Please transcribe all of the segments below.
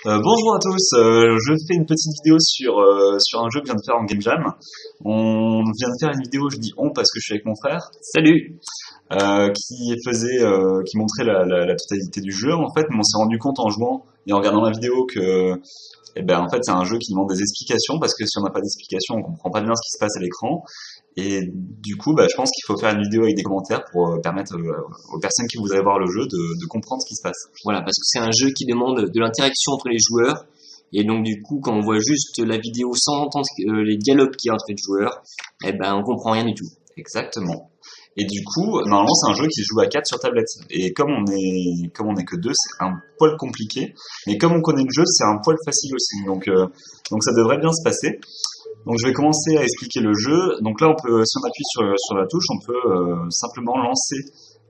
Bonjour à tous, je fais une petite vidéo sur un jeu que je viens de faire en Game Jam. On vient de faire une vidéo, je dis on parce que je suis avec mon frère, salut, qui montrait la totalité du jeu en fait, mais on s'est rendu compte en jouant et en regardant la vidéo que en fait c'est un jeu qui demande des explications parce que si on n'a pas d'explications on comprend pas bien ce qui se passe à l'écran. Et du coup, je pense qu'il faut faire une vidéo avec des commentaires pour permettre aux personnes qui voudraient voir le jeu de comprendre ce qui se passe. Voilà, parce que c'est un jeu qui demande de l'interaction entre les joueurs. Et donc du coup, quand on voit juste la vidéo sans entendre les dialogues qu'il y a entre les joueurs, on comprend rien du tout. Exactement. Et du coup, normalement, c'est un jeu qui se joue à 4 sur tablette. Et comme on est que 2, c'est un poil compliqué. Mais comme on connaît le jeu, c'est un poil facile aussi. Donc ça devrait bien se passer. Donc je vais commencer à expliquer le jeu. Donc là, si on appuie sur la touche, on peut simplement lancer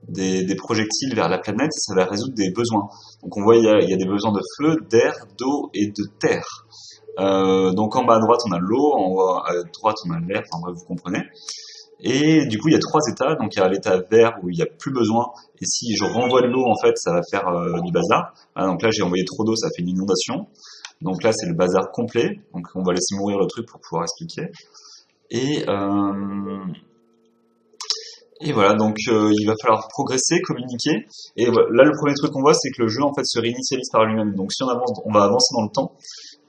des projectiles vers la planète et ça va résoudre des besoins. Donc on voit il y a des besoins de feu, d'air, d'eau et de terre. Donc en bas à droite on a l'eau, en haut à droite on a l'air, enfin bref vous comprenez. Et du coup il y a 3 états, donc il y a l'état vert où il n'y a plus besoin, et si je renvoie de l'eau en fait ça va faire du bazar. Donc là j'ai envoyé trop d'eau, ça fait une inondation. Donc là c'est le bazar complet, donc on va laisser mourir le truc pour pouvoir expliquer. Et, euh, et voilà, donc il va falloir progresser, communiquer. Et voilà, là, le premier truc qu'on voit, c'est que le jeu en fait se réinitialise par lui-même. Donc si on avance, on va avancer dans le temps.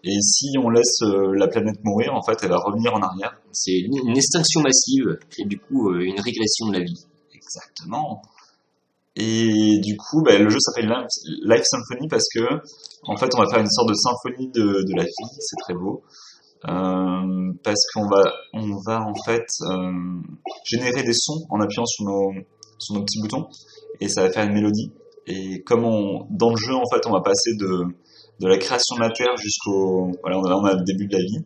Et si on laisse la planète mourir, en fait, elle va revenir en arrière. C'est une extinction massive et du coup une régression de la vie. Exactement. Et du coup, le jeu s'appelle Life Symphony parce que, en fait, on va faire une sorte de symphonie de la vie. C'est très beau. Parce qu'on va en fait générer des sons en appuyant sur nos petits boutons et ça va faire une mélodie. Et dans le jeu en fait on va passer de la création de la Terre voilà, on a le début de la vie,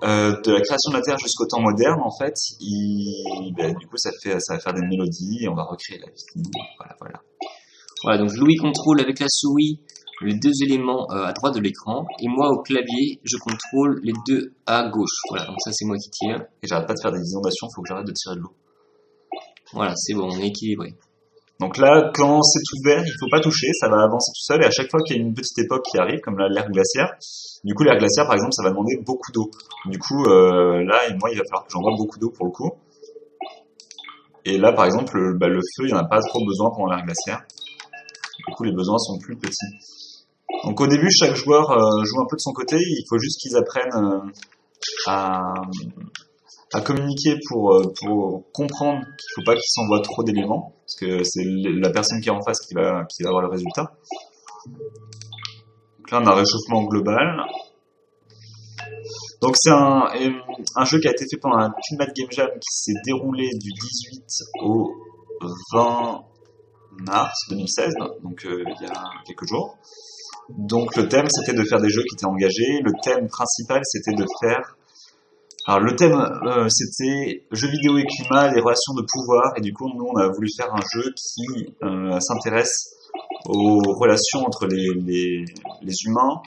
de la création de la Terre jusqu'au temps moderne en fait. Du coup ça va faire des mélodies et on va recréer la vie. Voilà. Voilà, donc Louis contrôle avec la souris les deux éléments à droite de l'écran et moi au clavier je contrôle les deux à gauche. Voilà, donc ça c'est moi qui tire. Et j'arrête pas de faire des inondations, faut que j'arrête de tirer de l'eau. Voilà, c'est bon, on est équilibré. Donc là, quand c'est tout vert, il faut pas toucher, ça va avancer tout seul. Et à chaque fois qu'il y a une petite époque qui arrive, comme là, l'ère glaciaire, du coup, l'ère glaciaire, par exemple, ça va demander beaucoup d'eau. Du coup, là, et moi, il va falloir que j'envoie beaucoup d'eau pour le coup. Et là, par exemple, le feu, il n'y en a pas trop besoin pendant l'ère glaciaire. Du coup, les besoins sont plus petits. Donc au début, chaque joueur joue un peu de son côté. Il faut juste qu'ils apprennent à communiquer pour comprendre qu'il faut pas qu'ils s'envoient trop d'éléments, parce que c'est la personne qui est en face qui va avoir le résultat. Donc là, on a un réchauffement global. Donc c'est un jeu qui a été fait pendant un Pinmat Game Jam qui s'est déroulé du 18 au 20 mars 2016, donc il y a quelques jours. Donc le thème c'était de faire des jeux qui étaient engagés. Le thème principal c'était de faire... Alors le thème c'était jeux vidéo et climat, les relations de pouvoir, et du coup nous on a voulu faire un jeu qui s'intéresse aux relations entre les humains,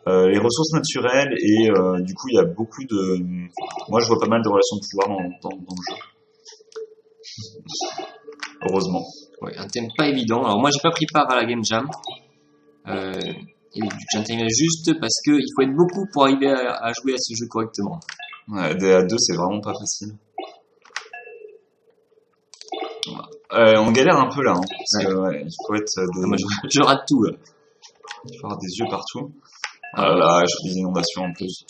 les ressources naturelles, et du coup il y a beaucoup de... Moi je vois pas mal de relations de pouvoir dans le jeu. Heureusement. Ouais, un thème pas évident. Alors moi j'ai pas pris part à la Game Jam. Et j'interviens juste parce qu'il faut être beaucoup pour arriver à jouer à ce jeu correctement. Ouais, à 2 c'est vraiment pas facile. On galère un peu là, hein, parce que il faut être Moi je rate tout là. Il faut avoir des yeux partout. Ah là là, je fais des inondations en plus.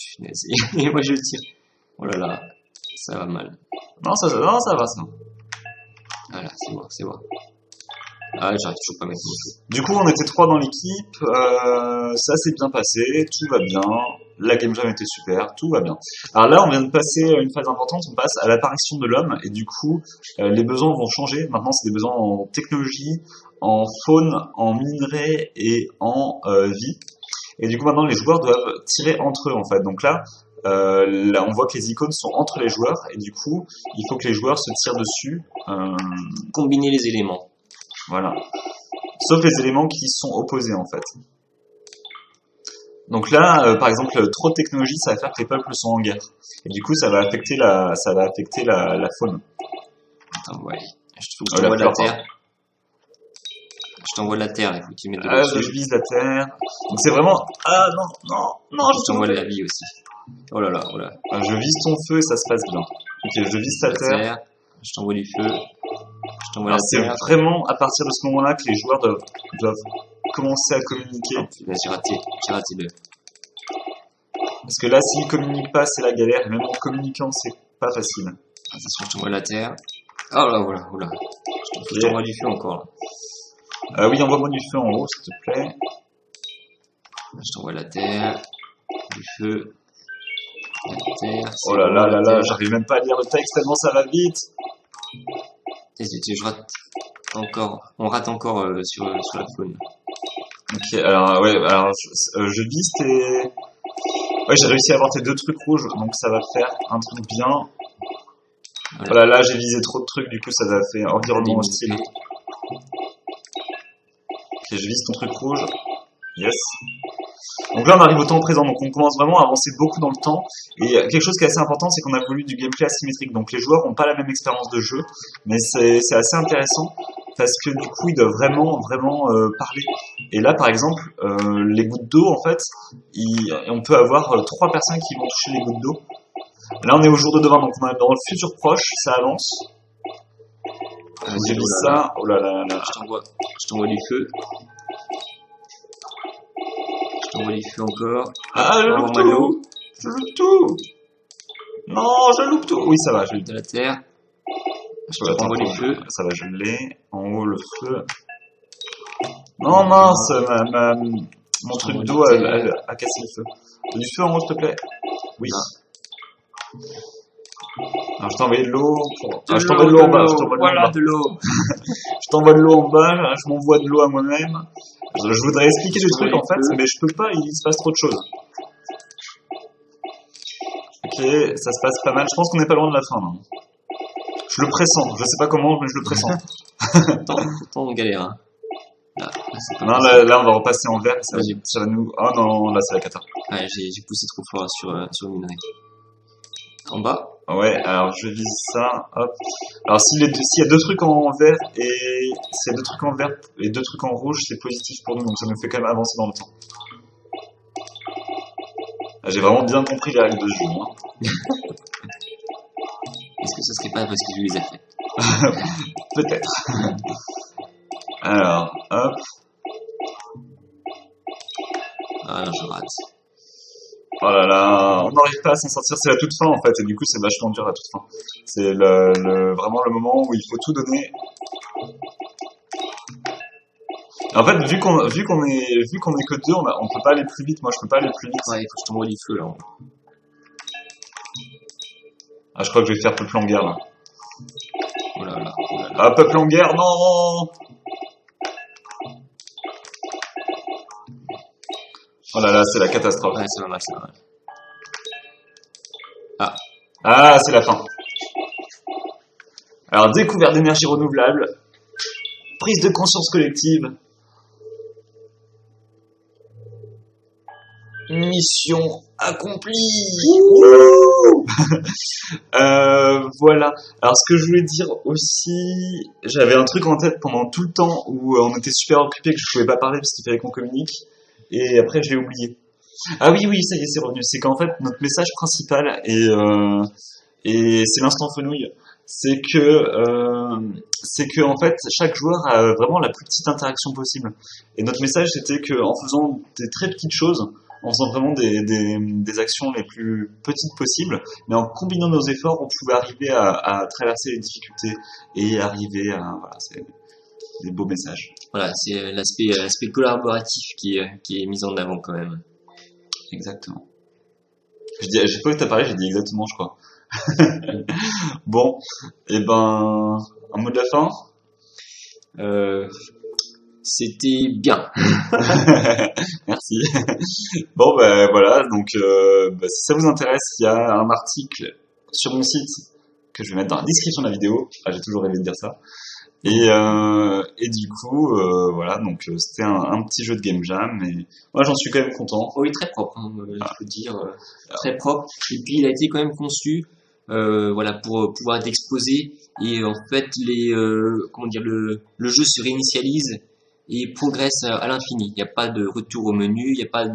Et moi je tire. Oh là là, ça va mal. Non, ça va, ça. Voilà, c'est moi. Ah, j'arrive toujours pas à mettre mon jeu. Du coup, on était 3 dans l'équipe, ça s'est bien passé, tout va bien, la game jam était super, tout va bien. Alors là, on vient de passer une phase importante, on passe à l'apparition de l'homme, et du coup, les besoins vont changer. Maintenant, c'est des besoins en technologie, en faune, en minerais et en vie. Et du coup, maintenant, les joueurs doivent tirer entre eux, en fait. Donc là, on voit que les icônes sont entre les joueurs, et du coup, il faut que les joueurs se tirent dessus. Combiner les éléments. Voilà. Sauf les éléments qui sont opposés en fait. Donc là, par exemple, trop de technologie, ça va faire que les peuples sont en guerre. Et du coup, ça va affecter la faune. Attends, ouais. Je trouve que je t'envoie de la terre. Je t'envoie de la terre, il faut que tu mettes de Ah, l'eau je dessus. vise la terre. Donc c'est vraiment... Ah non, non, non, Je t'envoie de la vie aussi. Oh là là, oh là. Ah, je vise ton feu et ça se passe bien. Ok, je vise ta La terre. terre, je t'envoie du feu. Je t'envoie Alors la c'est terre. vraiment à partir de ce moment-là que les joueurs doivent commencer à communiquer. Là, j'ai raté le. Parce que là, s'ils communiquent pas, c'est la galère. Et même en communiquant, c'est pas facile. Attention, je t'envoie la terre. Oh là, voilà, voilà. Je t'envoie du feu encore. Là. Oui, envoie-moi du feu en haut, s'il te plaît. Je t'envoie la terre, du feu, la terre. Oh là là là là, j'arrive même pas à lire le texte tellement ça va vite. Je rate encore. On rate encore sur la faune. Ok, alors ouais, alors je vise tes... Ouais, j'ai réussi à avoir tes 2 trucs rouges, donc ça va faire un truc bien. Voilà. Voilà, là j'ai visé trop de trucs, du coup ça va faire environnement hostile. Ok, je vise ton truc rouge. Yes. Donc là on arrive au temps présent, donc on commence vraiment à avancer beaucoup dans le temps. Et quelque chose qui est assez important, c'est qu'on a voulu du gameplay asymétrique. Donc les joueurs n'ont pas la même expérience de jeu, mais c'est assez intéressant parce que du coup ils doivent vraiment parler. Et là par exemple, les gouttes d'eau en fait, on peut avoir 3 personnes qui vont toucher les gouttes d'eau. Là on est au jour de demain, donc on est dans le futur proche, ça avance. J'ai vu ça, oh là là là. Je t'envoie du feu. Je t'envoie du feu encore. Ah, je loupe tout. Je loupe tout. Non, je loupe tout. Oui, ça va, je de la terre. Je t'envoie du feu. Ça va, je l'ai. En haut, le feu. Non, mince, mon truc d'eau a cassé le feu. Du feu en haut, s'il te plaît. Oui. Alors, je t'ai envoyé de l'eau. Je t'envoie de l'eau en bas. Voilà, de l'eau. Je t'envoie de l'eau en bas. Je m'envoie de l'eau à moi-même. Je voudrais expliquer des trucs en fait, mais je peux pas, il se passe trop de choses. Ok, ça se passe pas mal. Je pense qu'on n'est pas loin de la fin. Non, je le pressens. Je sais pas comment, mais je le pressens. Pourtant, on galère. Hein. Non, là, on va repasser en vert. Ça va nous. Oh non, là, c'est la cata. Ouais, j'ai poussé trop fort sur le minerai. En bas. Ouais, alors je vise ça. Hop. Alors s'il y a 2 trucs en vert et s'il y a 2 trucs en vert et 2 trucs en rouge, c'est positif pour nous, donc ça nous fait quand même avancer dans le temps. J'ai vraiment bien compris les règles de ce jeu. Hein. Est-ce que ça serait pas parce que je les ai fait? Peut-être. Alors, hop. Ah non, je rate. Oh là là, on n'arrive pas à s'en sortir, c'est la toute fin en fait, et du coup c'est vachement dur la toute fin. C'est vraiment le moment où il faut tout donner. En fait, vu qu'on est que 2, on peut pas aller plus vite, moi je peux pas aller plus vite. Ouais, il faut que je t'envoie du feu là. Ah, je crois que je vais faire peuple en guerre là. Oh là là, oh là là. Ah, peuple en guerre, non! Oh là là, c'est la catastrophe. Ouais, c'est normal, c'est normal. Ah, c'est la fin. Alors, découverte d'énergie renouvelable, prise de conscience collective, mission accomplie. Voilà. Alors, ce que je voulais dire aussi, j'avais un truc en tête pendant tout le temps où on était super occupé que je pouvais pas parler parce qu'il fallait qu'on communique. Et après, je l'ai oublié. Ah oui, oui, ça y est, c'est revenu. C'est qu'en fait, notre message principal, et c'est l'instant fenouil, c'est que en fait, chaque joueur a vraiment la plus petite interaction possible. Et notre message, c'était qu'en faisant des très petites choses, en faisant vraiment des actions les plus petites possibles, mais en combinant nos efforts, on pouvait arriver à traverser les difficultés et arriver à... Voilà, c'est des beaux messages. Voilà, c'est l'aspect collaboratif qui est mis en avant quand même. Exactement. J'ai pas que t'as parlé, j'ai dit exactement, je crois. Bon, et ben, un mot de la fin. C'était bien. Merci. Bon, ben voilà, donc si ça vous intéresse, il y a un article sur mon site que je vais mettre dans la description de la vidéo. Ah, j'ai toujours rêvé de dire ça. Et du coup, voilà, donc c'était un petit jeu de game jam, mais moi j'en suis quand même content. Oui, très propre, hein, il faut dire, très propre. Et puis il a été quand même conçu, voilà, pour pouvoir être exposé. Et en fait, comment dire, le jeu se réinitialise et progresse à l'infini. Il n'y a pas de retour au menu, il n'y a pas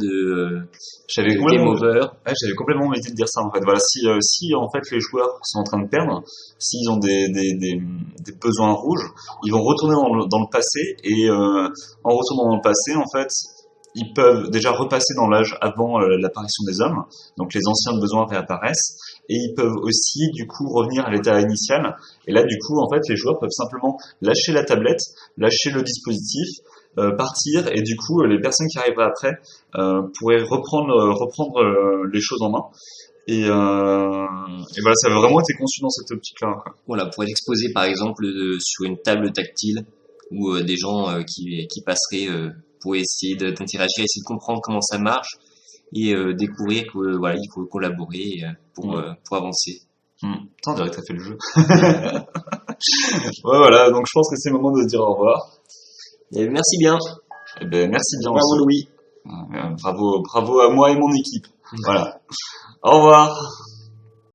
J'avais de game complètement, over. ouais, j'avais complètement oublié de dire ça en fait. Voilà, si en fait les joueurs sont en train de perdre, s'ils ont des besoins rouges, ils vont retourner dans le passé et en retournant dans le passé, en fait, ils peuvent déjà repasser dans l'âge avant l'apparition des hommes, donc les anciens besoins réapparaissent, et ils peuvent aussi du coup revenir à l'état initial. Et là, du coup, en fait, les joueurs peuvent simplement lâcher la tablette, lâcher le dispositif, partir, et du coup, les personnes qui arriveraient après pourraient reprendre les choses en main. Et voilà, ça a vraiment été conçu dans cette optique-là, quoi. Voilà, pour être exposé par exemple sur une table tactile où des gens qui passeraient pour essayer d'interagir, essayer de comprendre comment ça marche et découvrir que voilà, il faut collaborer pour avancer. Putain, on dirait que t'as fait le jeu. Ouais, voilà, donc je pense que c'est le moment de dire au revoir. Et merci bien. Eh ben, merci bien Bravo aussi. Louis. Bravo à moi et mon équipe. Voilà. Au revoir.